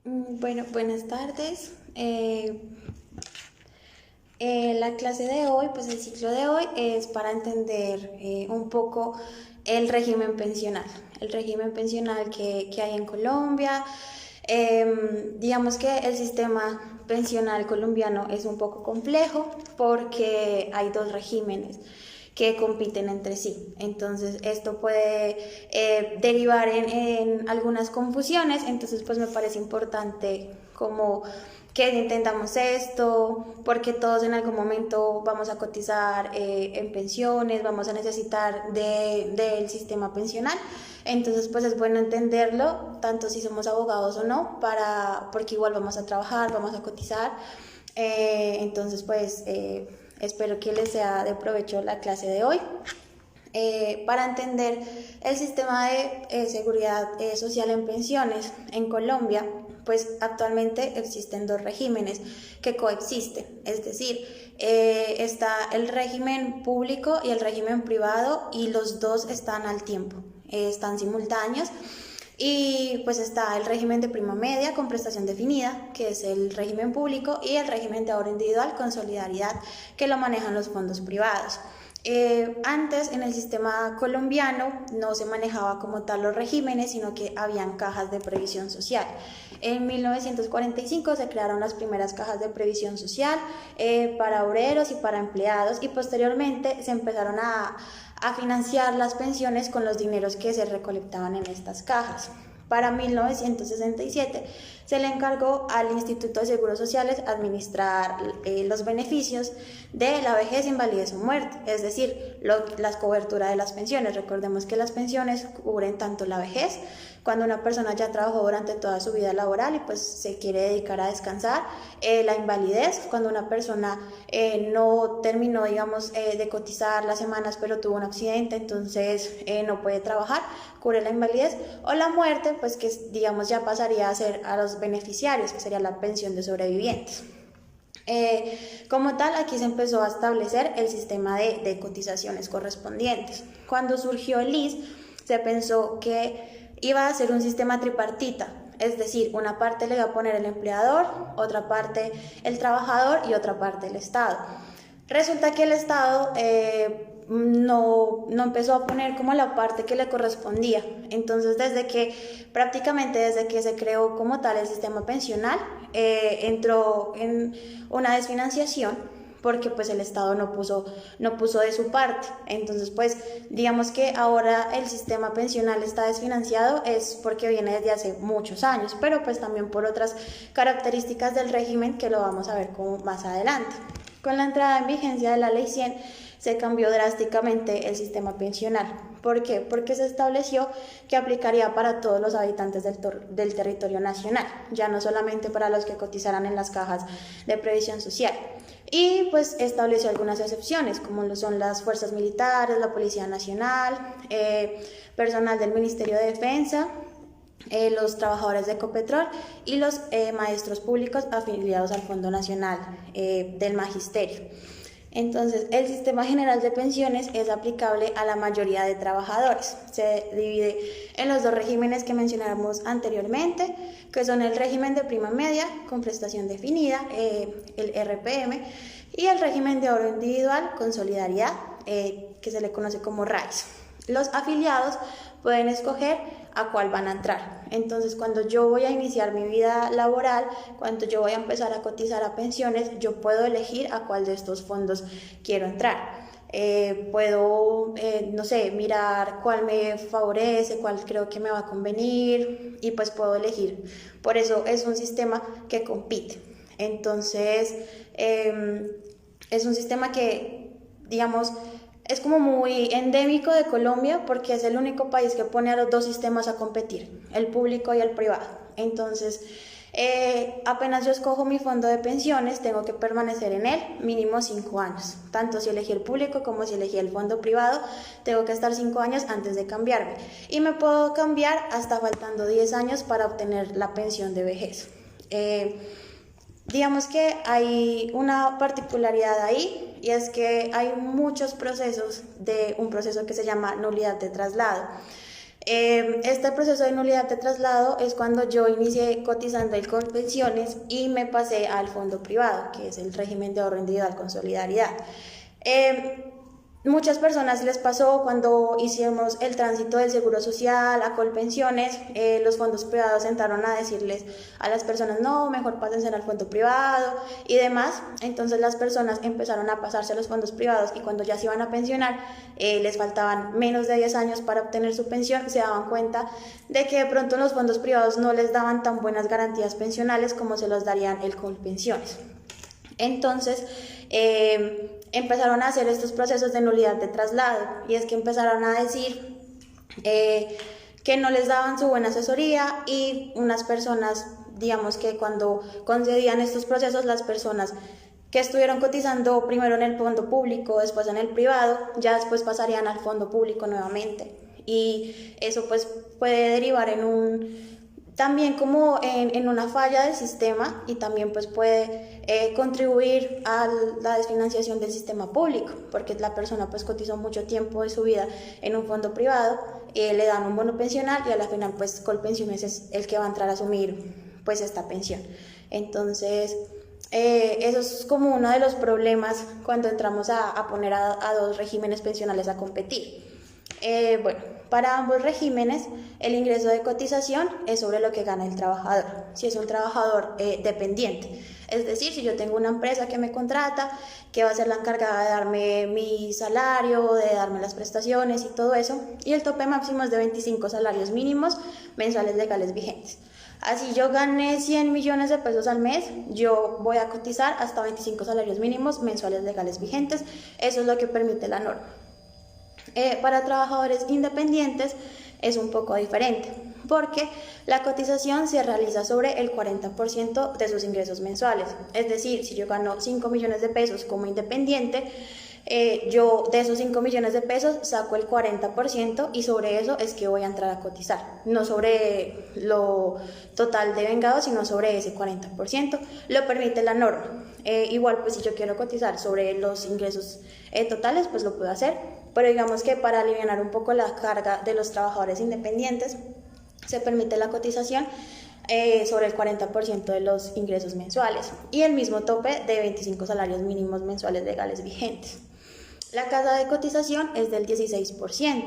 Bueno, buenas tardes. La clase de hoy, pues el ciclo de hoy es para entender un poco el régimen pensional que hay en Colombia. Digamos que el sistema pensional colombiano es un poco complejo porque hay dos regímenes que compiten entre sí. Entonces esto puede derivar en algunas confusiones, entonces pues me parece importante como que intentamos esto, porque todos en algún momento vamos a cotizar en pensiones, vamos a necesitar del sistema pensional. Entonces pues es bueno entenderlo, tanto si somos abogados o no, porque igual vamos a trabajar, vamos a cotizar. Entonces pues espero que les sea de provecho la clase de hoy. Para entender el sistema de seguridad social en pensiones en Colombia, pues actualmente existen dos regímenes que coexisten, es decir, está el régimen público y el régimen privado y los dos están al tiempo, están simultáneos. Y pues está el régimen de prima media con prestación definida, que es el régimen público, y el régimen de ahorro individual con solidaridad, que lo manejan los fondos privados. Antes en el sistema colombiano no se manejaba como tal los regímenes, sino que habían cajas de previsión social. En 1945 se crearon las primeras cajas de previsión social para obreros y para empleados, y posteriormente se empezaron a financiar las pensiones con los dineros que se recolectaban en estas cajas. Para 1967 se le encargó al Instituto de Seguros Sociales administrar los beneficios de la vejez, invalidez o muerte, es decir, las coberturas de las pensiones. Recordemos que las pensiones cubren tanto la vejez, cuando una persona ya trabajó durante toda su vida laboral y pues se quiere dedicar a descansar, la invalidez, cuando una persona no terminó, digamos, de cotizar las semanas pero tuvo un accidente, entonces no puede trabajar, cubre la invalidez, o la muerte, pues que digamos ya pasaría a ser a los beneficiarios, que sería la pensión de sobrevivientes. Como tal, aquí se empezó a establecer el sistema de cotizaciones correspondientes. Cuando surgió el ISS, se pensó que iba a ser un sistema tripartita, es decir, una parte le iba a poner el empleador, otra parte el trabajador y otra parte el Estado. Resulta que el Estado no empezó a poner como la parte que le correspondía. Entonces prácticamente desde que se creó como tal el sistema pensional, entró en una desfinanciación porque pues el Estado no puso de su parte. Entonces pues digamos que ahora el sistema pensional está desfinanciado es porque viene desde hace muchos años, pero pues también por otras características del régimen que lo vamos a ver como más adelante. Con la entrada en vigencia de la Ley 100 se cambió drásticamente el sistema pensional. ¿Por qué? Porque se estableció que aplicaría para todos los habitantes del territorio nacional, ya no solamente para los que cotizaran en las cajas de previsión social. Y pues estableció algunas excepciones, como lo son las fuerzas militares, la Policía Nacional, personal del Ministerio de Defensa, los trabajadores de Ecopetrol y los maestros públicos afiliados al Fondo Nacional del Magisterio. Entonces, el sistema general de pensiones es aplicable a la mayoría de trabajadores. Se divide en los dos regímenes que mencionamos anteriormente, que son el régimen de prima media con prestación definida, el RPM, y el régimen de ahorro individual con solidaridad, que se le conoce como RAIS. Los afiliados pueden escoger a cuál van a entrar. Entonces, cuando yo voy a iniciar mi vida laboral, cuando yo voy a empezar a cotizar a pensiones, yo puedo elegir a cuál de estos fondos quiero entrar. Puedo, no sé, mirar cuál me favorece, cuál creo que me va a convenir y pues puedo elegir. Por eso es un sistema que compite. Entonces, es un sistema que, digamos, es como muy endémico de Colombia porque es el único país que pone a los dos sistemas a competir, el público y el privado. Entonces, apenas yo escojo mi fondo de pensiones, tengo que permanecer en él mínimo 5 años. Tanto si elegí el público como si elegí el fondo privado, tengo que estar 5 años antes de cambiarme. Y me puedo cambiar hasta faltando 10 años para obtener la pensión de vejez. Digamos que hay una particularidad ahí y es que hay muchos procesos de un proceso que se llama nulidad de traslado. Este proceso de nulidad de traslado es cuando yo inicié cotizando el Colpensiones y me pasé al fondo privado, que es el régimen de ahorro individual con solidaridad. Muchas personas les pasó cuando hicimos el tránsito del Seguro Social a Colpensiones, los fondos privados entraron a decirles a las personas, no, mejor pásense al fondo privado y demás. Entonces las personas empezaron a pasarse a los fondos privados y cuando ya se iban a pensionar, les faltaban menos de 10 años para obtener su pensión, se daban cuenta de que de pronto los fondos privados no les daban tan buenas garantías pensionales como se los darían el Colpensiones. Entonces, empezaron a hacer estos procesos de nulidad de traslado y es que empezaron a decir que no les daban su buena asesoría y unas personas, digamos que cuando concedían estos procesos, las personas que estuvieron cotizando primero en el fondo público, después en el privado, ya después pasarían al fondo público nuevamente y eso pues puede derivar en también como en una falla del sistema y también pues puede contribuir a la desfinanciación del sistema público, porque la persona pues cotizó mucho tiempo de su vida en un fondo privado, le dan un bono pensional y a la final pues Colpensiones es el que va a entrar a asumir pues esta pensión. Entonces eso es como uno de los problemas cuando entramos a poner a dos regímenes pensionales a competir. Bueno, para ambos regímenes el ingreso de cotización es sobre lo que gana el trabajador, si es un trabajador dependiente, es decir, si yo tengo una empresa que me contrata, que va a ser la encargada de darme mi salario, de darme las prestaciones y todo eso, y el tope máximo es de 25 salarios mínimos mensuales legales vigentes. Así yo gané 100 millones de pesos al mes, yo voy a cotizar hasta 25 salarios mínimos mensuales legales vigentes, eso es lo que permite la norma. Para trabajadores independientes es un poco diferente, porque la cotización se realiza sobre el 40% de sus ingresos mensuales. Es decir, si yo gano 5 millones de pesos como independiente, yo de esos 5 millones de pesos saco el 40% y sobre eso es que voy a entrar a cotizar, no sobre lo total de vengado, sino sobre ese 40%, lo permite la norma. Igual pues si yo quiero cotizar sobre los ingresos totales pues lo puedo hacer, pero digamos que para aliviar un poco la carga de los trabajadores independientes se permite la cotización sobre el 40% de los ingresos mensuales y el mismo tope de 25 salarios mínimos mensuales legales vigentes. La tasa de cotización es del 16%,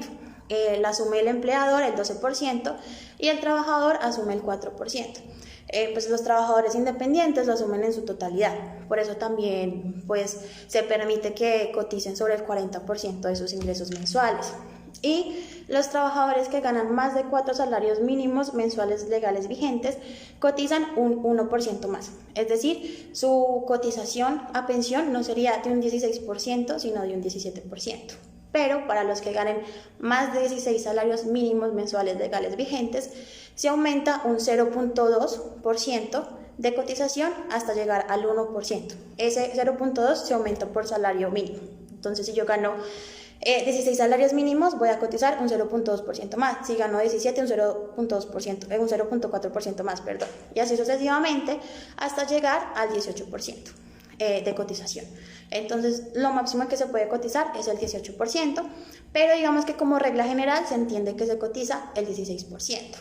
la asume el empleador el 12% y el trabajador asume el 4%. Pues los trabajadores independientes lo asumen en su totalidad, por eso también pues se permite que coticen sobre el 40% de sus ingresos mensuales. Y los trabajadores que ganan más de 4 salarios mínimos mensuales legales vigentes cotizan un 1% más, es decir, su cotización a pensión no sería de un 16%, sino de un 17%. Pero para los que ganen más de 16 salarios mínimos mensuales legales vigentes, se aumenta un 0.2% de cotización hasta llegar al 1%. Ese 0.2 se aumenta por salario mínimo. Entonces, si yo gano 16 salarios mínimos, voy a cotizar un 0.2% más. Si gano 17, un 0.2%, un 0.4% más, perdón. Y así sucesivamente hasta llegar al 18%. De cotización. Entonces, lo máximo que se puede cotizar es el 18%, pero digamos que como regla general se entiende que se cotiza el 16%.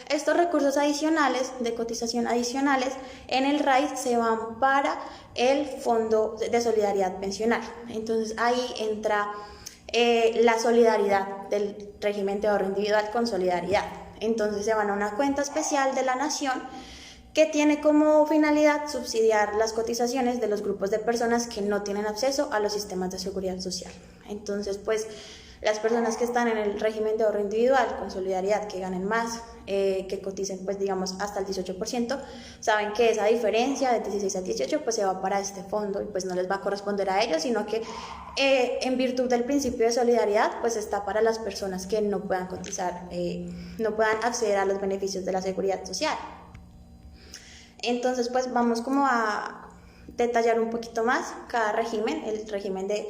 Estos recursos adicionales, de cotización adicionales, en el RAID se van para el Fondo de Solidaridad Pensional. Entonces, ahí entra la solidaridad del régimen de ahorro individual con solidaridad. Entonces, se van a una cuenta especial de la Nación que tiene como finalidad subsidiar las cotizaciones de los grupos de personas que no tienen acceso a los sistemas de seguridad social. Entonces, pues, las personas que están en el régimen de ahorro individual con solidaridad, que ganen más, que coticen, pues, digamos, hasta el 18%, saben que esa diferencia de 16 a 18, pues, se va para este fondo y, pues, no les va a corresponder a ellos, sino que, en virtud del principio de solidaridad, pues, está para las personas que no puedan cotizar, no puedan acceder a los beneficios de la seguridad social. Entonces, pues vamos como a detallar un poquito más cada régimen, el régimen de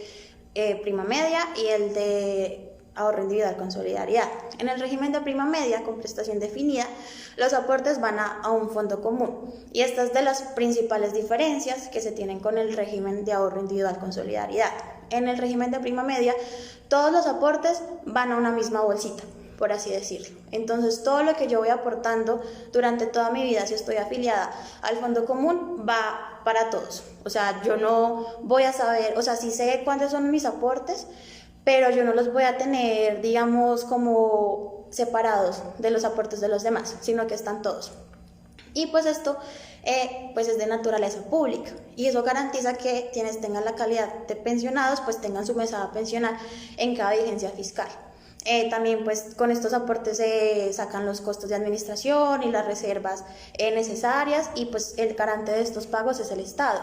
prima media y el de ahorro individual con solidaridad. En el régimen de prima media con prestación definida, los aportes van a un fondo común y estas de las principales diferencias que se tienen con el régimen de ahorro individual con solidaridad. En el régimen de prima media, todos los aportes van a una misma bolsita, por así decirlo. Entonces, todo lo que yo voy aportando durante toda mi vida, si estoy afiliada al fondo común, va para todos. O sea, yo no voy a saber, o sea, sí sé cuántos son mis aportes, pero yo no los voy a tener, digamos, como separados de los aportes de los demás, sino que están todos. Y pues esto pues es de naturaleza pública y eso garantiza que quienes tengan la calidad de pensionados pues tengan su mesada pensional en cada vigencia fiscal. También pues con estos aportes se sacan los costos de administración y las reservas necesarias y pues el garante de estos pagos es el Estado.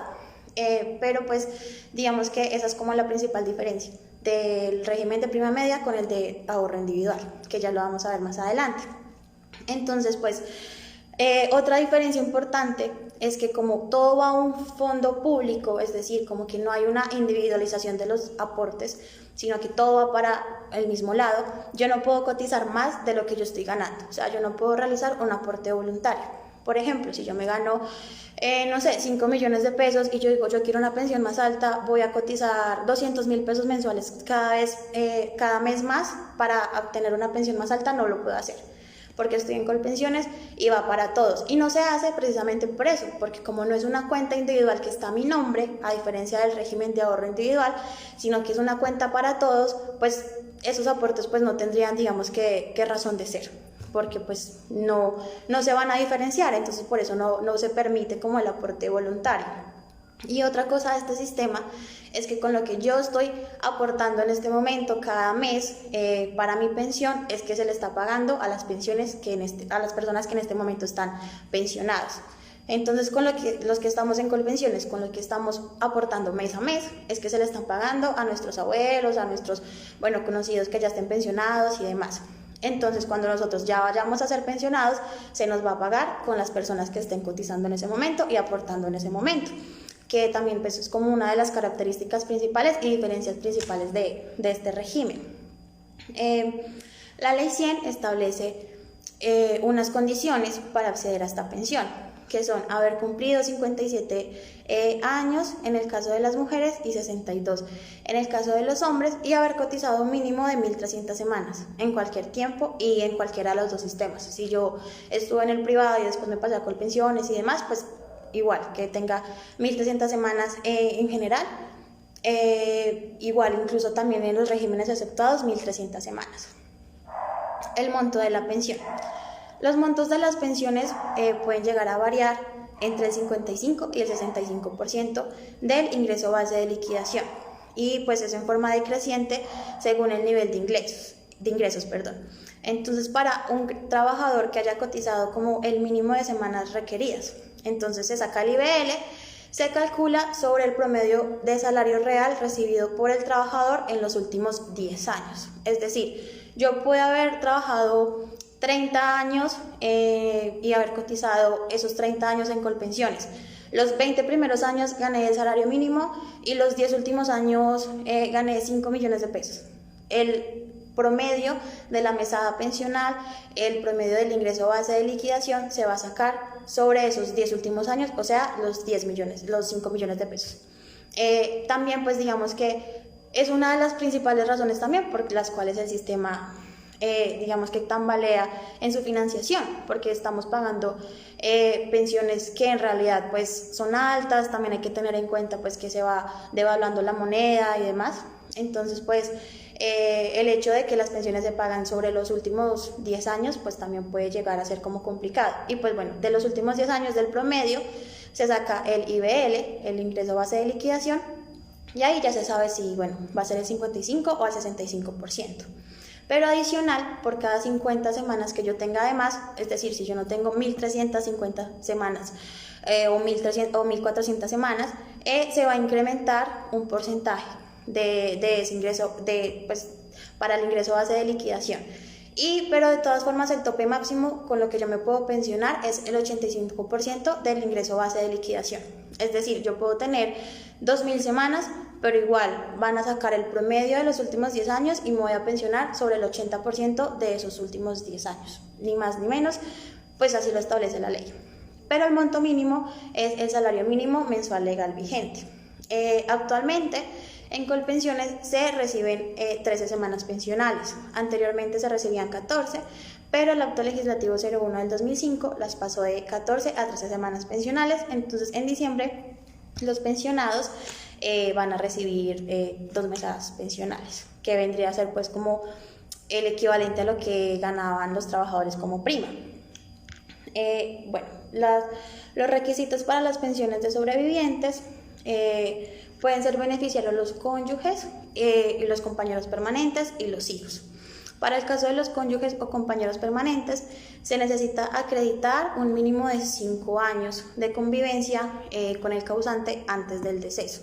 Pero pues digamos que esa es como la principal diferencia del régimen de prima media con el de ahorro individual, que ya lo vamos a ver más adelante. Entonces pues otra diferencia importante es que como todo va a un fondo público, es decir, como que no hay una individualización de los aportes, sino que todo va para el mismo lado, yo no puedo cotizar más de lo que yo estoy ganando, o sea, yo no puedo realizar un aporte voluntario. Por ejemplo, si yo me gano, no sé, 5 millones de pesos y yo digo, yo quiero una pensión más alta, voy a cotizar 200.000 pesos mensuales cada mes más para obtener una pensión más alta, no lo puedo hacer, porque estoy en Colpensiones y va para todos. Y no se hace precisamente por eso, porque como no es una cuenta individual que está a mi nombre, a diferencia del régimen de ahorro individual, sino que es una cuenta para todos, pues esos aportes pues no tendrían, digamos, que razón de ser, porque pues no se van a diferenciar, entonces por eso no se permite como el aporte voluntario. Y otra cosa de este sistema es que con lo que yo estoy aportando en este momento cada mes para mi pensión es que se le está pagando a las pensiones a las personas que en este momento están pensionadas. Entonces con los que estamos en Colpensiones, con lo que estamos aportando mes a mes, es que se le están pagando a nuestros abuelos, a nuestros conocidos que ya estén pensionados y demás. Entonces, cuando nosotros ya vayamos a ser pensionados, se nos va a pagar con las personas que estén cotizando en ese momento y aportando en ese momento, que también pues, es como una de las características principales y diferencias principales de este régimen. La Ley 100 establece unas condiciones para acceder a esta pensión, que son haber cumplido 57 años en el caso de las mujeres y 62 en el caso de los hombres y haber cotizado un mínimo de 1.300 semanas en cualquier tiempo y en cualquiera de los dos sistemas. Si yo estuve en el privado y después me pasé a Colpensiones y demás, pues igual, que tenga 1.300 semanas en general, igual incluso también en los regímenes aceptados 1.300 semanas. El monto de la pensión. Los montos de las pensiones pueden llegar a variar entre el 55 y el 65% del ingreso base de liquidación y pues es en forma decreciente según el nivel de ingresos. Entonces, para un trabajador que haya cotizado como el mínimo de semanas requeridas, entonces se saca el IBL, se calcula sobre el promedio de salario real recibido por el trabajador en los últimos 10 años. Es decir, yo puedo haber trabajado 30 años y haber cotizado esos 30 años en Colpensiones. Los 20 primeros años gané el salario mínimo y los 10 últimos años gané 5 millones de pesos. El promedio de la mesada pensional, el promedio del ingreso base de liquidación se va a sacar sobre esos 10 últimos años, o sea, los 5 millones de pesos. También pues digamos que es una de las principales razones también por las cuales el sistema digamos que tambalea en su financiación, porque estamos pagando pensiones que en realidad pues son altas. También hay que tener en cuenta pues que se va devaluando la moneda y demás. Entonces pues el hecho de que las pensiones se pagan sobre los últimos 10 años pues también puede llegar a ser como complicado. Y pues bueno, de los últimos 10 años del promedio se saca el IBL, el ingreso base de liquidación, y ahí ya se sabe si va a ser el 55 o el 65%. Pero adicional, por cada 50 semanas que yo tenga de más, es decir, si yo no tengo 1.350 semanas o 1.400 semanas, se va a incrementar un porcentaje de ese ingreso para el ingreso base de liquidación. Pero de todas formas el tope máximo con lo que yo me puedo pensionar es el 85% del ingreso base de liquidación. Es decir, yo puedo tener 2.000 semanas, pero igual van a sacar el promedio de los últimos 10 años y me voy a pensionar sobre el 80% de esos últimos 10 años, ni más ni menos, pues así lo establece la ley. Pero el monto mínimo es el salario mínimo mensual legal vigente. Actualmente En Colpensiones se reciben 13 semanas pensionales, anteriormente se recibían 14, pero el Acto Legislativo 01 del 2005 las pasó de 14 a 13 semanas pensionales. Entonces en diciembre los pensionados van a recibir 2 mesadas pensionales, que vendría a ser pues como el equivalente a lo que ganaban los trabajadores como prima. Bueno, los requisitos para las pensiones de sobrevivientes pueden ser beneficiarios los cónyuges, y los compañeros permanentes y los hijos. Para el caso de los cónyuges o compañeros permanentes, se necesita acreditar un mínimo de 5 años de convivencia con el causante antes del deceso.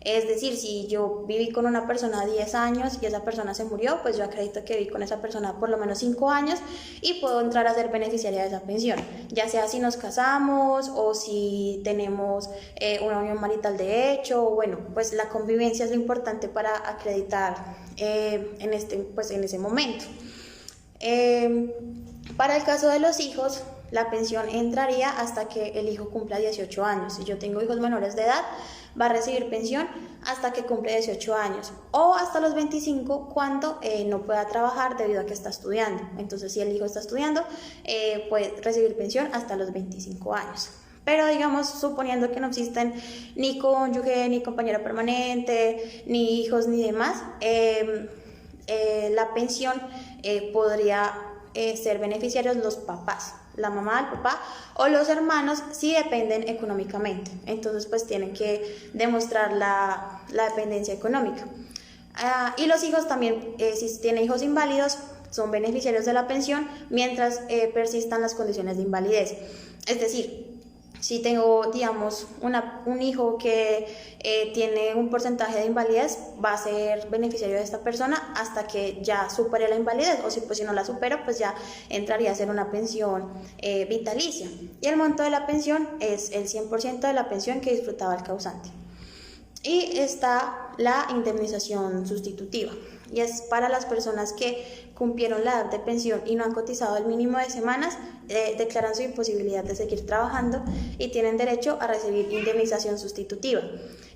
Es decir, si yo viví con una persona 10 años y esa persona se murió, pues yo acredito que viví con esa persona por lo menos 5 años y puedo entrar a ser beneficiaria de esa pensión, ya sea si nos casamos o si tenemos una unión marital de hecho. Bueno, pues la convivencia es lo importante para acreditar en ese momento. Para el caso de los hijos, la pensión entraría hasta que el hijo cumpla 18 años. Si yo tengo hijos menores de edad, va a recibir pensión hasta que cumple 18 años o hasta los 25 cuando no pueda trabajar debido a que está estudiando. Entonces, si el hijo está estudiando, puede recibir pensión hasta los 25 años. Pero digamos, suponiendo que no existen ni cónyuge, ni compañero permanente, ni hijos, ni demás, la pensión podría ser beneficiarios los papás, la mamá, el papá o los hermanos si dependen económicamente. Entonces pues tienen que demostrar la dependencia económica. Y los hijos también, si tienen hijos inválidos, son beneficiarios de la pensión mientras persistan las condiciones de invalidez. Es decir, si tengo, digamos, un hijo que tiene un porcentaje de invalidez, va a ser beneficiario de esta persona hasta que ya supere la invalidez, o si no la supera, pues ya entraría a ser una pensión vitalicia. Y el monto de la pensión es el 100% de la pensión que disfrutaba el causante. Y está la indemnización sustitutiva, y es para las personas que cumplieron la edad de pensión y no han cotizado el mínimo de semanas, declaran su imposibilidad de seguir trabajando y tienen derecho a recibir indemnización sustitutiva.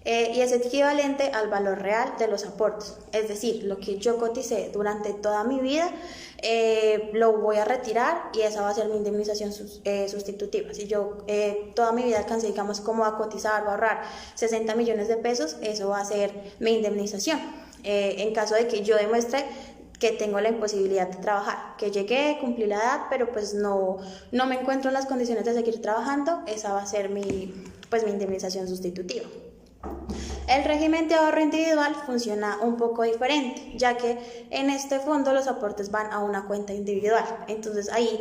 Y es equivalente al valor real de los aportes, es decir, lo que yo coticé durante toda mi vida lo voy a retirar y esa va a ser mi indemnización sustitutiva. Si yo toda mi vida alcancé, digamos, como a cotizar o ahorrar 60 millones de pesos, eso va a ser mi indemnización. En caso de que yo demuestre que tengo la imposibilidad de trabajar, que llegué, cumplí la edad, pero pues no me encuentro en las condiciones de seguir trabajando, esa va a ser mi indemnización sustitutiva. El régimen de ahorro individual funciona un poco diferente, ya que en este fondo los aportes van a una cuenta individual. Entonces ahí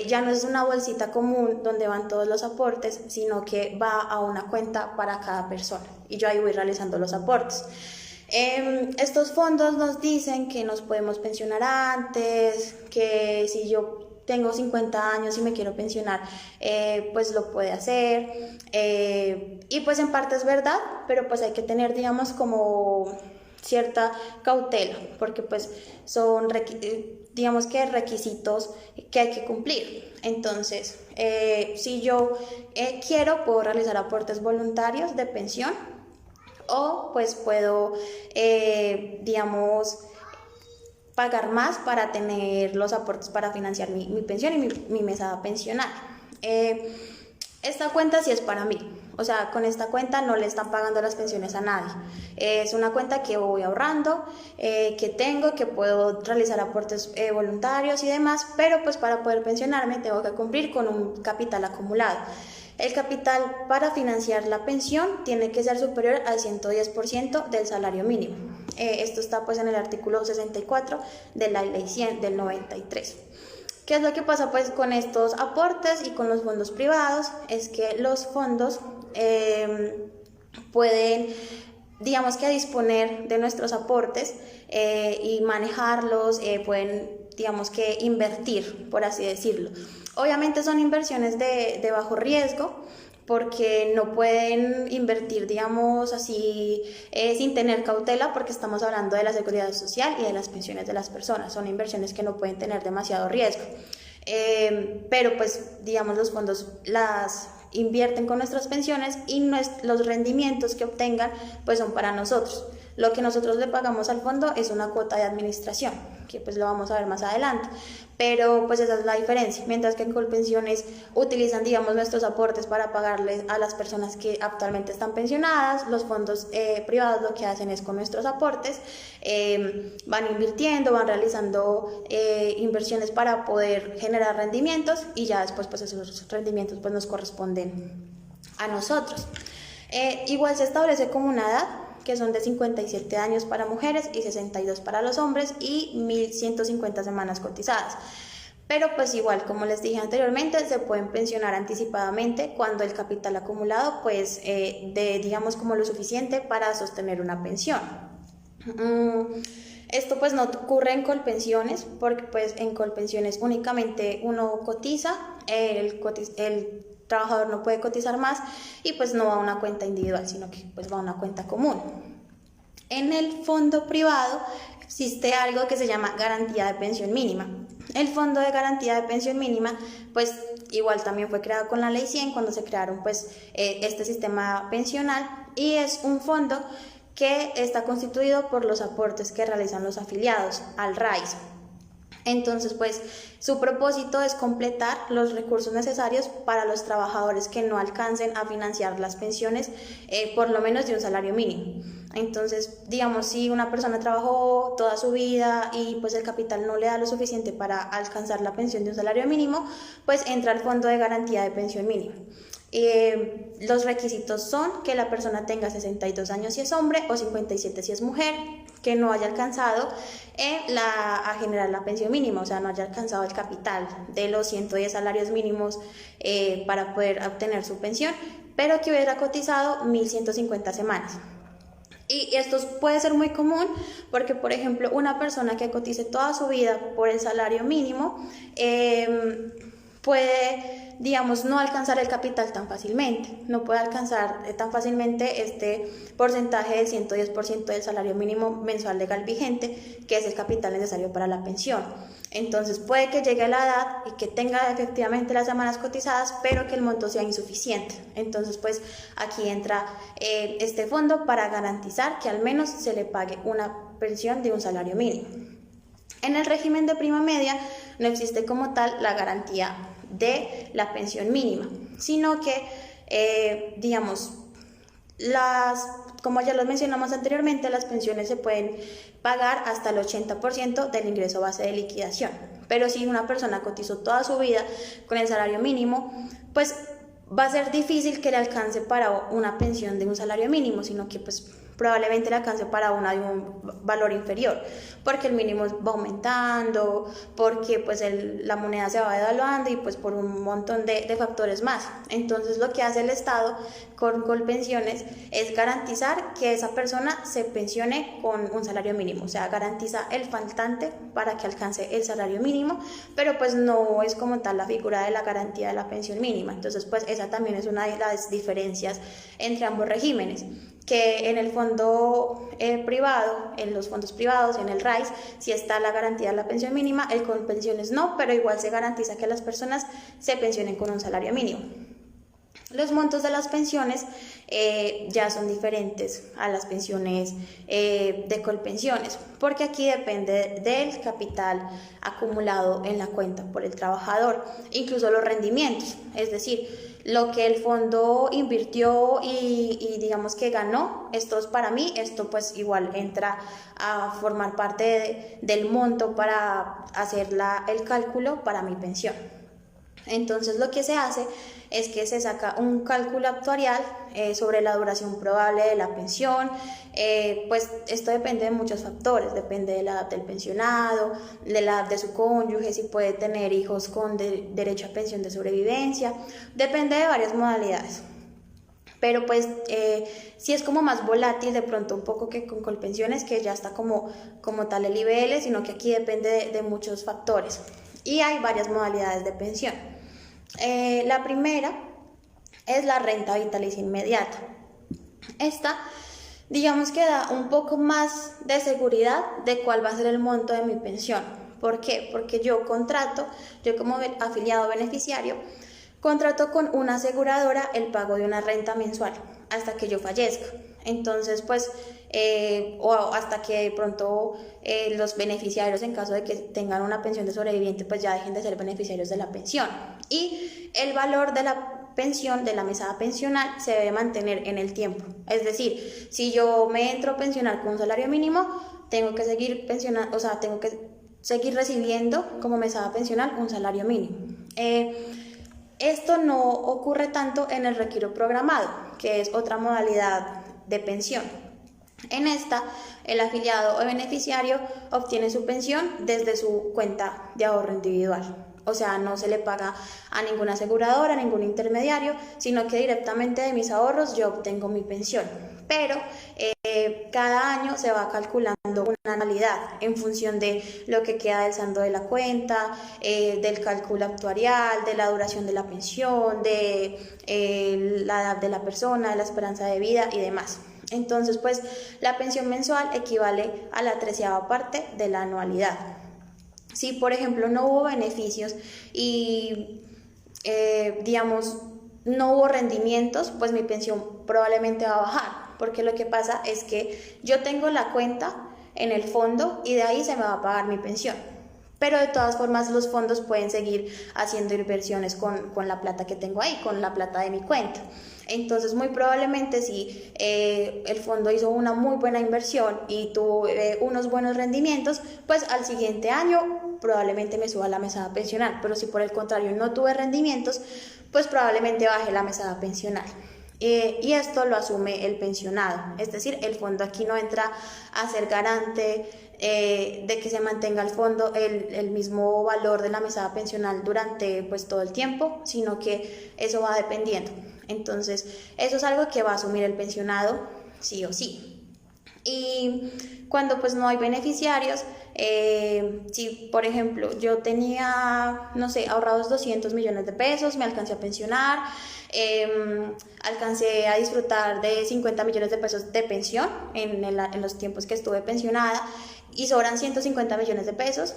ya no es una bolsita común donde van todos los aportes, sino que va a una cuenta para cada persona y yo ahí voy realizando los aportes. Estos fondos nos dicen que nos podemos pensionar antes, que si yo tengo 50 años y me quiero pensionar, pues lo puede hacer, y pues en parte es verdad, pero pues hay que tener, digamos, como cierta cautela, porque pues son, digamos que requisitos que hay que cumplir. Entonces, si yo quiero, puedo realizar aportes voluntarios de pensión, o pues puedo, digamos, pagar más para tener los aportes para financiar mi pensión y mi mesada pensional. Esta cuenta sí es para mí, o sea, con esta cuenta no le están pagando las pensiones a nadie. Es una cuenta que voy ahorrando, que puedo realizar aportes voluntarios y demás, pero pues para poder pensionarme tengo que cumplir con un capital acumulado. El capital para financiar la pensión tiene que ser superior al 110% del salario mínimo. Esto está pues en el artículo 64 de la ley 100 del 93. ¿Qué es lo que pasa pues con estos aportes y con los fondos privados? Es que los fondos pueden, digamos que disponer de nuestros aportes y manejarlos, pueden, digamos que invertir, por así decirlo. Obviamente son inversiones de bajo riesgo, porque no pueden invertir, digamos así, sin tener cautela, porque estamos hablando de la seguridad social y de las pensiones de las personas. Son inversiones que no pueden tener demasiado riesgo, pero pues digamos los fondos las invierten con nuestras pensiones y los rendimientos que obtengan pues son para nosotros. lo que nosotros le pagamos al fondo es una cuota de administración, que pues lo vamos a ver más adelante, pero pues esa es la diferencia, mientras que en Colpensiones utilizan, digamos, nuestros aportes para pagarles a las personas que actualmente están pensionadas. Los fondos privados lo que hacen es con nuestros aportes, van invirtiendo, van realizando inversiones para poder generar rendimientos y ya después pues esos rendimientos pues nos corresponden a nosotros. Igual se establece como una edad que son de 57 años para mujeres y 62 para los hombres y 1.150 semanas cotizadas. Pero pues igual, como les dije anteriormente, se pueden pensionar anticipadamente cuando el capital acumulado pues digamos como lo suficiente para sostener una pensión. Esto pues no ocurre en Colpensiones, porque pues en Colpensiones únicamente uno cotiza, el trabajador no puede cotizar más y pues no va a una cuenta individual, sino que pues va a una cuenta común. En el fondo privado existe algo que se llama garantía de pensión mínima. El fondo de garantía de pensión mínima pues igual también fue creado con la ley 100 cuando se crearon pues este sistema pensional, y es un fondo que está constituido por los aportes que realizan los afiliados al RAIS. Entonces, pues, su propósito es completar los recursos necesarios para los trabajadores que no alcancen a financiar las pensiones por lo menos de un salario mínimo. Entonces, digamos, si una persona trabajó toda su vida y pues el capital no le da lo suficiente para alcanzar la pensión de un salario mínimo, pues entra al fondo de garantía de pensión mínima. Los requisitos son que la persona tenga 62 años si es hombre o 57 si es mujer, que no haya alcanzado a generar la pensión mínima, o sea, no haya alcanzado el capital de los 110 salarios mínimos para poder obtener su pensión, pero que hubiera cotizado 1.150 semanas. Y esto puede ser muy común porque, por ejemplo, una persona que cotice toda su vida por el salario mínimo puede, digamos, no alcanzar el capital tan fácilmente, no puede alcanzar tan fácilmente este porcentaje del 110% del salario mínimo mensual legal vigente, que es el capital necesario para la pensión. Entonces puede que llegue a la edad y que tenga efectivamente las semanas cotizadas, pero que el monto sea insuficiente. Entonces pues aquí entra este fondo para garantizar que al menos se le pague una pensión de un salario mínimo. En el régimen de prima media no existe como tal la garantía de la pensión mínima, sino que, digamos, como ya lo mencionamos anteriormente, las pensiones se pueden pagar hasta el 80% del ingreso base de liquidación. Pero si una persona cotizó toda su vida con el salario mínimo, pues va a ser difícil que le alcance para una pensión de un salario mínimo, sino que pues probablemente le alcance para una de un valor inferior, porque el mínimo va aumentando, porque pues la moneda se va devaluando y pues por un montón de factores más. Entonces lo que hace el Estado con Colpensiones es garantizar que esa persona se pensione con un salario mínimo, o sea, garantiza el faltante para que alcance el salario mínimo, pero pues no es como tal la figura de la garantía de la pensión mínima. Entonces pues esa también es una de las diferencias entre ambos regímenes, que en el fondo privado, en los fondos privados, en el RAIS, sí está la garantía de la pensión mínima, el Colpensiones no, pero igual se garantiza que las personas se pensionen con un salario mínimo. Los montos de las pensiones ya son diferentes a las pensiones de Colpensiones, porque aquí depende del capital acumulado en la cuenta por el trabajador, incluso los rendimientos, es decir, lo que el fondo invirtió y digamos que ganó, para mí, esto pues igual entra a formar parte del monto para hacer el cálculo para mi pensión. Entonces lo que se hace es que se saca un cálculo actuarial sobre la duración probable de la pensión. Pues esto depende de muchos factores, depende de la edad del pensionado, de la edad de su cónyuge, si puede tener hijos con derecho a pensión de sobrevivencia, depende de varias modalidades. Pero pues sí es como más volátil de pronto un poco que con Colpensiones, que ya está como tal el IBL, sino que aquí depende de muchos factores y hay varias modalidades de pensión. La primera es la renta vitalicia inmediata. Esta, digamos que da un poco más de seguridad de cuál va a ser el monto de mi pensión. ¿Por qué? Porque yo como afiliado beneficiario, contrato con una aseguradora el pago de una renta mensual hasta que yo fallezca. Entonces, pues, o hasta que de pronto los beneficiarios, en caso de que tengan una pensión de sobreviviente, pues ya dejen de ser beneficiarios de la pensión. Y el valor de la pensión, de la mesada pensional, se debe mantener en el tiempo. Es decir, si yo me entro a pensionar con un salario mínimo, tengo que seguir pensionando, o sea, tengo que seguir recibiendo como mesada pensional un salario mínimo. Esto no ocurre tanto en el retiro programado, que es otra modalidad de pensión. En esta, el afiliado o beneficiario obtiene su pensión desde su cuenta de ahorro individual. O sea, no se le paga a ninguna aseguradora, a ningún intermediario, sino que directamente de mis ahorros yo obtengo mi pensión. Pero cada año se va calculando una anualidad en función de lo que queda del saldo de la cuenta, del cálculo actuarial, de la duración de la pensión, de la edad de la persona, de la esperanza de vida y demás. Entonces, pues la pensión mensual equivale a la 13ª parte de la anualidad. Si, por ejemplo, no hubo beneficios y, digamos, no hubo rendimientos, pues mi pensión probablemente va a bajar, porque lo que pasa es que yo tengo la cuenta en el fondo y de ahí se me va a pagar mi pensión. Pero de todas formas los fondos pueden seguir haciendo inversiones con la plata que tengo ahí, con la plata de mi cuenta. Entonces muy probablemente si el fondo hizo una muy buena inversión y tuvo unos buenos rendimientos, pues al siguiente año probablemente me suba la mesada pensional. Pero si por el contrario no tuve rendimientos, pues probablemente baje la mesada pensional. Y esto lo asume el pensionado, es decir, el fondo aquí no entra a ser garante de que se mantenga el fondo el mismo valor de la mesada pensional durante pues todo el tiempo, sino que eso va dependiendo. Entonces, eso es algo que va a asumir el pensionado sí o sí. Y cuando pues no hay beneficiarios, si por ejemplo yo tenía, no sé, ahorrados 200 millones de pesos, me alcancé a pensionar, alcancé a disfrutar de 50 millones de pesos de pensión en los tiempos que estuve pensionada, y sobran 150 millones de pesos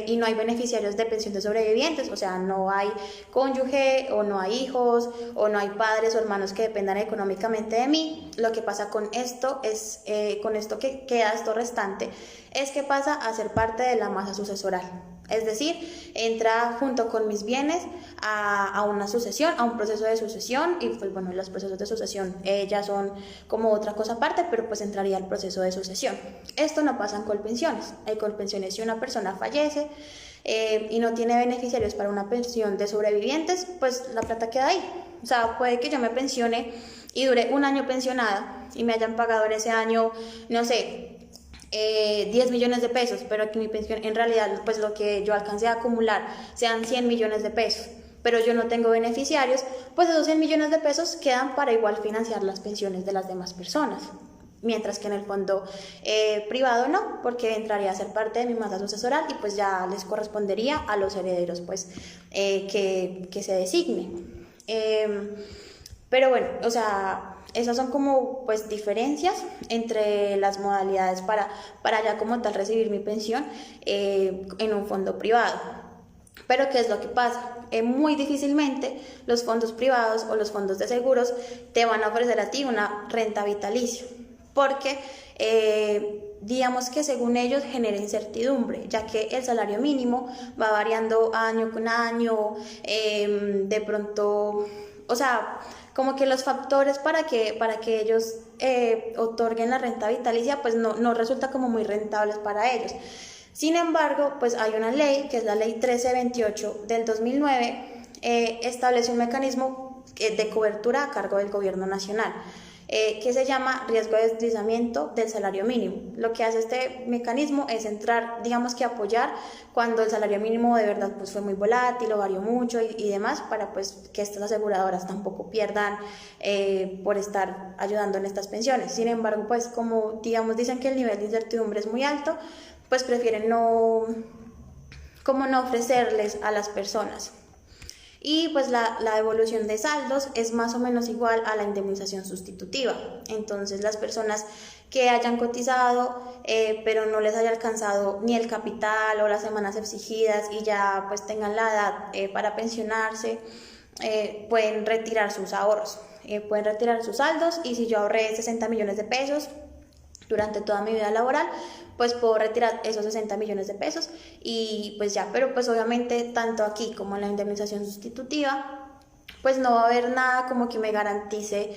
y no hay beneficiarios de pensión de sobrevivientes, o sea, no hay cónyuge o no hay hijos o no hay padres o hermanos que dependan económicamente de mí. Lo que pasa con esto es, con esto que queda, esto restante, es que pasa a ser parte de la masa sucesoral. Es decir, entra junto con mis bienes a una sucesión, a un proceso de sucesión, y pues bueno, los procesos de sucesión ya son como otra cosa aparte, pero pues entraría el proceso de sucesión. Esto no pasa en Colpensiones. En Colpensiones, si una persona fallece y no tiene beneficiarios para una pensión de sobrevivientes, pues la plata queda ahí. O sea, puede que yo me pensione y dure un año pensionada y me hayan pagado en ese año, no sé, 10 millones de pesos, pero que mi pensión en realidad pues lo que yo alcancé a acumular sean 100 millones de pesos, pero yo no tengo beneficiarios, pues esos 100 millones de pesos quedan para igual financiar las pensiones de las demás personas, mientras que en el fondo privado no, porque entraría a ser parte de mi masa sucesoral y pues ya les correspondería a los herederos pues que se designe. Pero bueno, o sea, esas son como pues diferencias entre las modalidades para ya como tal recibir mi pensión en un fondo privado. Pero ¿qué es lo que pasa? Muy difícilmente los fondos privados o los fondos de seguros te van a ofrecer a ti una renta vitalicia, porque digamos que según ellos genera incertidumbre, ya que el salario mínimo va variando año con año, de pronto, o sea, como que los factores para que ellos otorguen la renta vitalicia pues no resulta como muy rentables para ellos. Sin embargo, pues hay una ley, que es la ley 1328 del 2009, establece un mecanismo de cobertura a cargo del gobierno nacional, que se llama riesgo de deslizamiento del salario mínimo. Lo que hace este mecanismo es entrar, digamos que apoyar cuando el salario mínimo de verdad pues fue muy volátil o varió mucho y demás, para pues que estas aseguradoras tampoco pierdan por estar ayudando en estas pensiones. Sin embargo, pues como digamos dicen que el nivel de incertidumbre es muy alto, pues prefieren no ofrecerles a las personas. Y pues la devolución de saldos es más o menos igual a la indemnización sustitutiva. Entonces las personas que hayan cotizado pero no les haya alcanzado ni el capital o las semanas exigidas y ya pues tengan la edad para pensionarse, pueden retirar sus ahorros. pueden retirar sus saldos, y si yo ahorré 60 millones de pesos durante toda mi vida laboral, pues puedo retirar esos 60 millones de pesos y pues ya. Pero pues obviamente tanto aquí como en la indemnización sustitutiva, pues no va a haber nada como que me garantice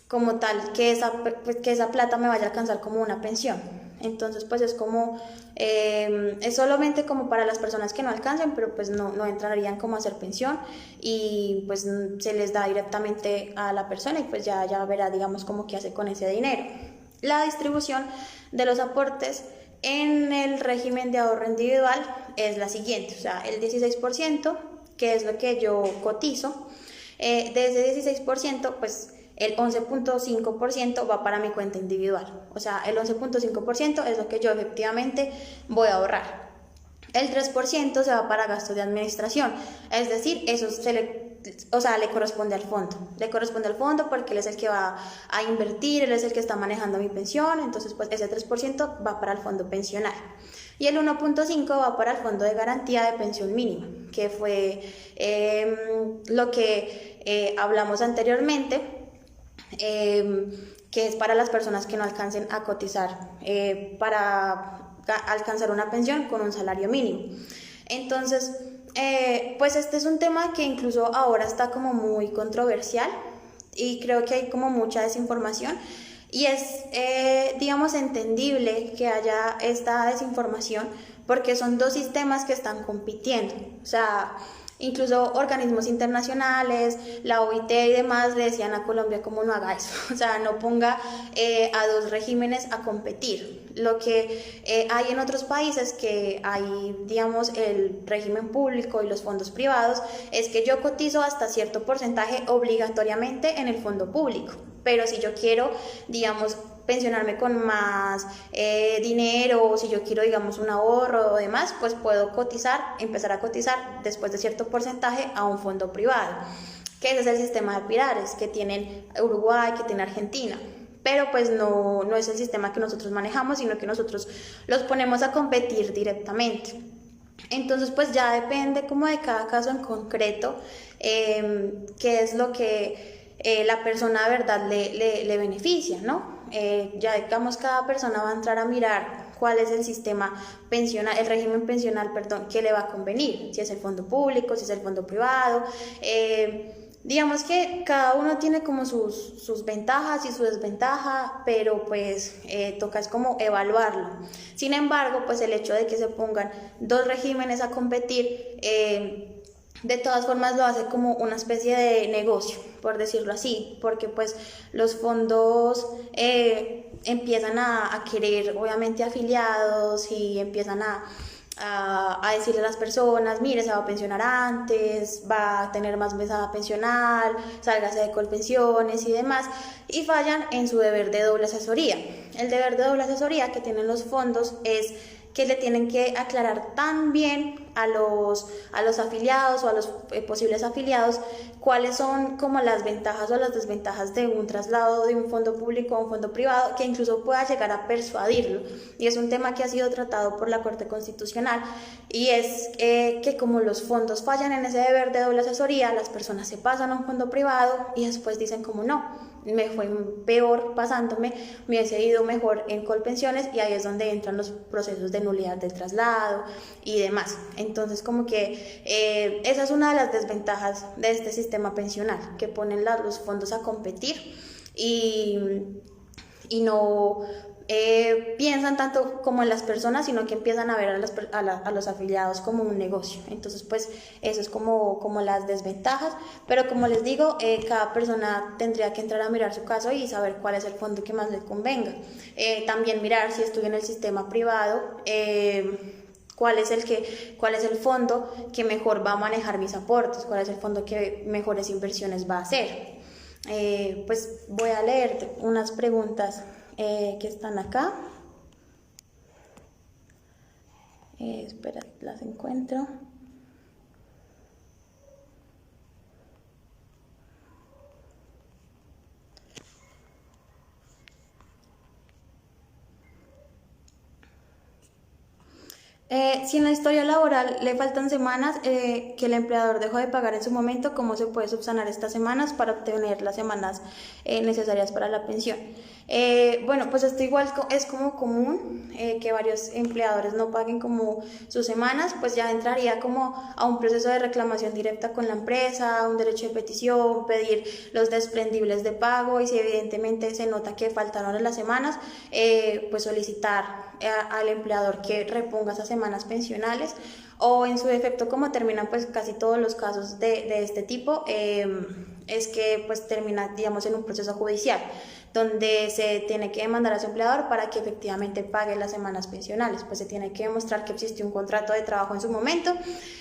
como tal que esa plata me vaya a alcanzar como una pensión. Entonces pues es como, es solamente como para las personas que no alcancen, pero pues no entrarían como a hacer pensión, y pues se les da directamente a la persona y pues ya verá, digamos, como qué hace con ese dinero. La distribución de los aportes en el régimen de ahorro individual es la siguiente, o sea, el 16%, que es lo que yo cotizo, de ese 16%, pues el 11.5% va para mi cuenta individual, o sea, el 11.5% es lo que yo efectivamente voy a ahorrar. El 3% se va para gastos de administración, es decir, eso le corresponde al fondo porque él es el que va a invertir, él es el que está manejando mi pensión. Entonces pues ese 3% va para el fondo pensional, y el 1.5% va para el fondo de garantía de pensión mínima, que fue lo que hablamos anteriormente, que es para las personas que no alcancen a cotizar para alcanzar una pensión con un salario mínimo. Entonces, pues este es un tema que incluso ahora está como muy controversial, y creo que hay como mucha desinformación, y es, digamos, entendible que haya esta desinformación porque son dos sistemas que están compitiendo. O sea, incluso organismos internacionales, la OIT y demás le decían a Colombia como no haga eso, o sea, no ponga a dos regímenes a competir. Lo que hay en otros países, que hay, digamos, el régimen público y los fondos privados, es que yo cotizo hasta cierto porcentaje obligatoriamente en el fondo público, pero si yo quiero, digamos, pensionarme con más dinero, o si yo quiero, digamos, un ahorro o demás, pues puedo empezar a cotizar después de cierto porcentaje a un fondo privado, que ese es el sistema de pilares que tienen Uruguay, que tiene Argentina. Pero pues no es el sistema que nosotros manejamos, sino que nosotros los ponemos a competir directamente. Entonces pues ya depende como de cada caso en concreto, qué es lo que la persona de verdad le beneficia, ¿no? Ya digamos, cada persona va a entrar a mirar cuál es el sistema pensional, el régimen pensional, perdón, que le va a convenir, si es el fondo público, si es el fondo privado. Digamos que cada uno tiene como sus ventajas y su desventaja, pero pues toca es como evaluarlo. Sin embargo, pues el hecho de que se pongan dos regímenes a competir, de todas formas lo hace como una especie de negocio, por decirlo así, porque pues los fondos empiezan a querer, obviamente, afiliados, y empiezan a decirle a las personas, mire, se va a pensionar antes, va a tener más mesada pensional, sálgase de Colpensiones y demás, y fallan en su deber de doble asesoría. El deber de doble asesoría que tienen los fondos es que le tienen que aclarar tan bien a los afiliados o a los posibles afiliados cuáles son como las ventajas o las desventajas de un traslado de un fondo público a un fondo privado, que incluso pueda llegar a persuadirlo. Y es un tema que ha sido tratado por la Corte Constitucional, y es que como los fondos fallan en ese deber de doble asesoría, las personas se pasan a un fondo privado y después dicen como no, me fue peor pasándome, me hubiese ido mejor en Colpensiones, y ahí es donde entran los procesos de nulidad del traslado y demás. Entonces como que esa es una de las desventajas de este sistema pensional, que ponen los fondos a competir y no piensan tanto como en las personas, sino que empiezan a ver a los afiliados como un negocio. Entonces pues eso es como las desventajas, pero como les digo, cada persona tendría que entrar a mirar su caso y saber cuál es el fondo que más le convenga. También mirar, si estoy en el sistema privado, cuál es el fondo que mejor va a manejar mis aportes, cuál es el fondo que mejores inversiones va a hacer. Pues voy a leer unas preguntas que están acá. Espera, las encuentro. Si en la historia laboral le faltan semanas que el empleador dejó de pagar en su momento, ¿cómo se puede subsanar estas semanas para obtener las semanas necesarias para la pensión? Bueno, pues esto igual es como común que varios empleadores no paguen como sus semanas, pues ya entraría como a un proceso de reclamación directa con la empresa, un derecho de petición, pedir los desprendibles de pago y si evidentemente se nota que faltaron las semanas, pues solicitar al empleador que reponga esas semanas pensionales o en su defecto como terminan pues casi todos los casos de este tipo es que pues termina digamos en un proceso judicial donde se tiene que demandar a su empleador para que efectivamente pague las semanas pensionales, pues se tiene que demostrar que existió un contrato de trabajo en su momento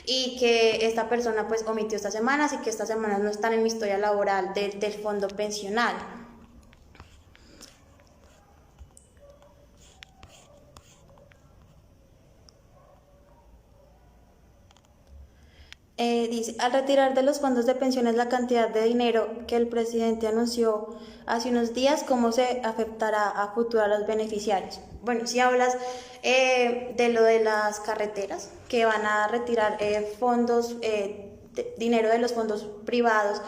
y que esta persona pues omitió estas semanas y que estas semanas no están en mi historia laboral del fondo pensional. Dice, al retirar de los fondos de pensiones la cantidad de dinero que el presidente anunció hace unos días, ¿cómo se afectará a futuro a los beneficiarios? Bueno, si hablas de lo de las carreteras, que van a retirar fondos, dinero de los fondos privados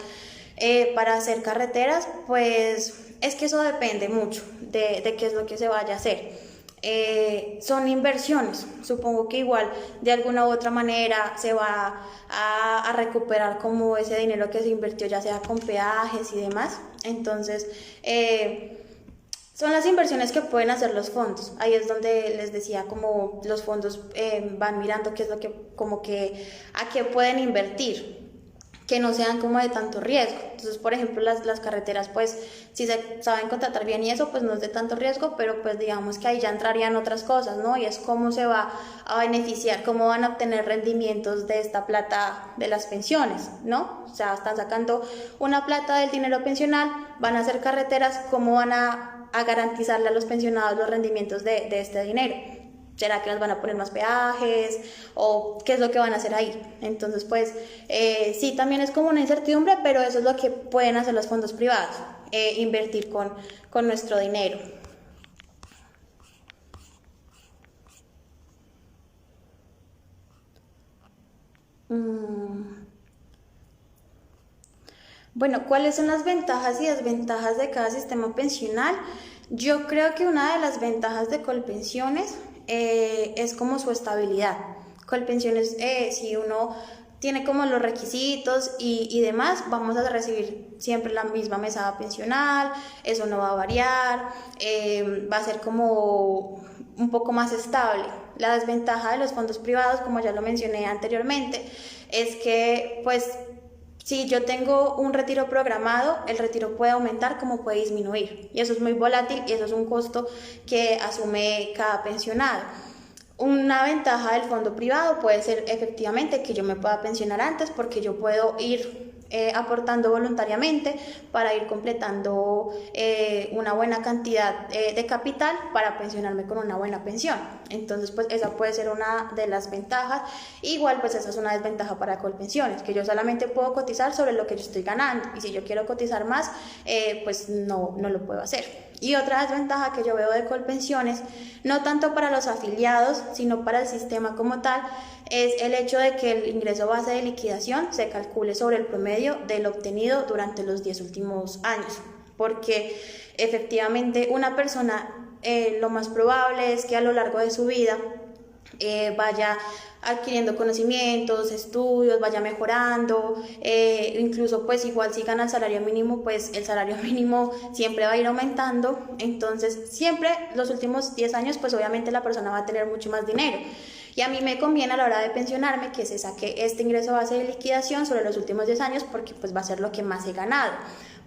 para hacer carreteras, pues es que eso depende mucho de qué es lo que se vaya a hacer. Son inversiones, supongo que igual de alguna u otra manera se va a recuperar como ese dinero que se invirtió ya sea con peajes y demás, entonces son las inversiones que pueden hacer los fondos, ahí es donde les decía como los fondos van mirando qué es lo que como que a qué pueden invertir que no sean como de tanto riesgo. Entonces, por ejemplo, las carreteras, pues, si se saben contratar bien y eso, pues no es de tanto riesgo, pero pues digamos que ahí ya entrarían otras cosas, ¿no? Y es cómo se va a beneficiar, cómo van a obtener rendimientos de esta plata de las pensiones, ¿no? O sea, están sacando una plata del dinero pensional, van a hacer carreteras, ¿cómo van a garantizarle a los pensionados los rendimientos de este dinero? ¿Será que les van a poner más peajes? ¿O qué es lo que van a hacer ahí? Entonces, pues, sí, también es como una incertidumbre, pero eso es lo que pueden hacer los fondos privados, invertir con nuestro dinero. Mm. Bueno, ¿cuáles son las ventajas y desventajas de cada sistema pensional? Yo creo que una de las ventajas de Colpensiones es como su estabilidad. Colpensiones, si uno tiene como los requisitos y demás, vamos a recibir siempre la misma mesada pensional, eso no va a variar, va a ser como un poco más estable. La desventaja de los fondos privados, como ya lo mencioné anteriormente, es que pues si yo tengo un retiro programado, el retiro puede aumentar como puede disminuir. Y eso es muy volátil y eso es un costo que asume cada pensionado. Una ventaja del fondo privado puede ser efectivamente que yo me pueda pensionar antes porque yo puedo ir aportando voluntariamente para ir completando una buena cantidad de capital para pensionarme con una buena pensión. Entonces, pues esa puede ser una de las ventajas. Igual, pues esa es una desventaja para Colpensiones, que yo solamente puedo cotizar sobre lo que yo estoy ganando y si yo quiero cotizar más, pues no lo puedo hacer. Y otra desventaja que yo veo de Colpensiones, no tanto para los afiliados, sino para el sistema como tal, es el hecho de que el ingreso base de liquidación se calcule sobre el promedio del obtenido durante los 10 últimos años, porque efectivamente una persona lo más probable es que a lo largo de su vida vaya adquiriendo conocimientos, estudios, vaya mejorando, incluso pues igual si gana el salario mínimo, pues el salario mínimo siempre va a ir aumentando, entonces siempre los últimos 10 años pues obviamente la persona va a tener mucho más dinero. Y a mí me conviene a la hora de pensionarme que se saque este ingreso base de liquidación sobre los últimos 10 años porque pues va a ser lo que más he ganado,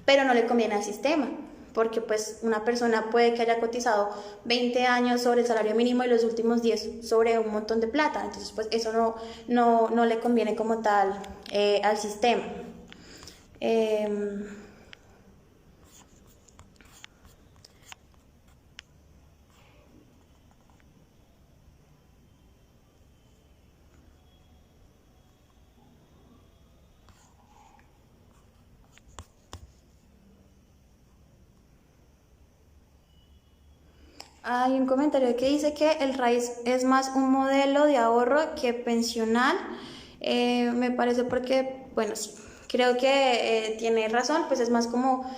pero no le conviene al sistema porque pues una persona puede que haya cotizado 20 años sobre el salario mínimo y los últimos 10 sobre un montón de plata, entonces pues eso no le conviene como tal al sistema. Hay un comentario que dice que el RAIS es más un modelo de ahorro que pensional. Me parece porque, bueno, sí, creo que tiene razón, pues es más como,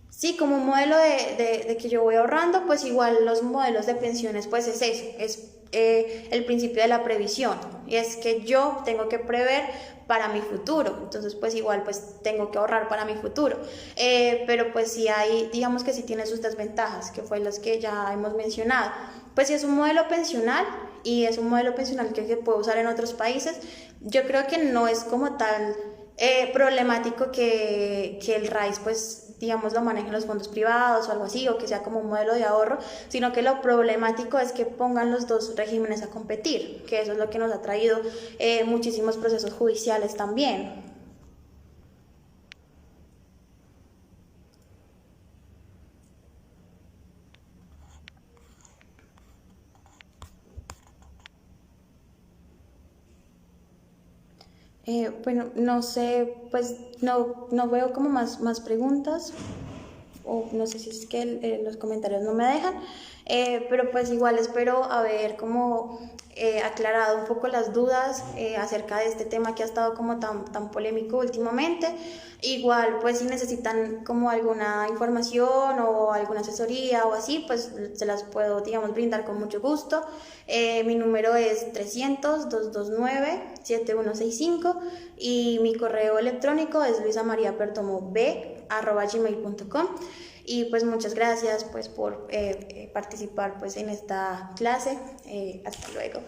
sí, como un modelo de que yo voy ahorrando, pues igual los modelos de pensiones, pues es eso, es el principio de la previsión, y es que yo tengo que prever para mi futuro, entonces pues igual pues tengo que ahorrar para mi futuro, pero pues sí hay, digamos que sí tiene sus desventajas, que fue las que ya hemos mencionado, pues sí es un modelo pensional y es un modelo pensional que se puede usar en otros países, yo creo que no es como tal problemático que el RAIS pues digamos lo manejen los fondos privados o algo así, o que sea como un modelo de ahorro, sino que lo problemático es que pongan los dos regímenes a competir, que eso es lo que nos ha traído muchísimos procesos judiciales también. Bueno, no sé, pues no veo como más preguntas, o no sé si es que los comentarios no me dejan, pero pues igual espero haber como aclarado un poco las dudas acerca de este tema que ha estado como tan polémico últimamente. Igual pues si necesitan como alguna información o alguna asesoría o así, pues se las puedo digamos brindar con mucho gusto. Mi número es 300-229-7165 y mi correo electrónico es luisamariapertomob@gmail.com. Y pues muchas gracias pues por participar pues en esta clase. Hasta luego.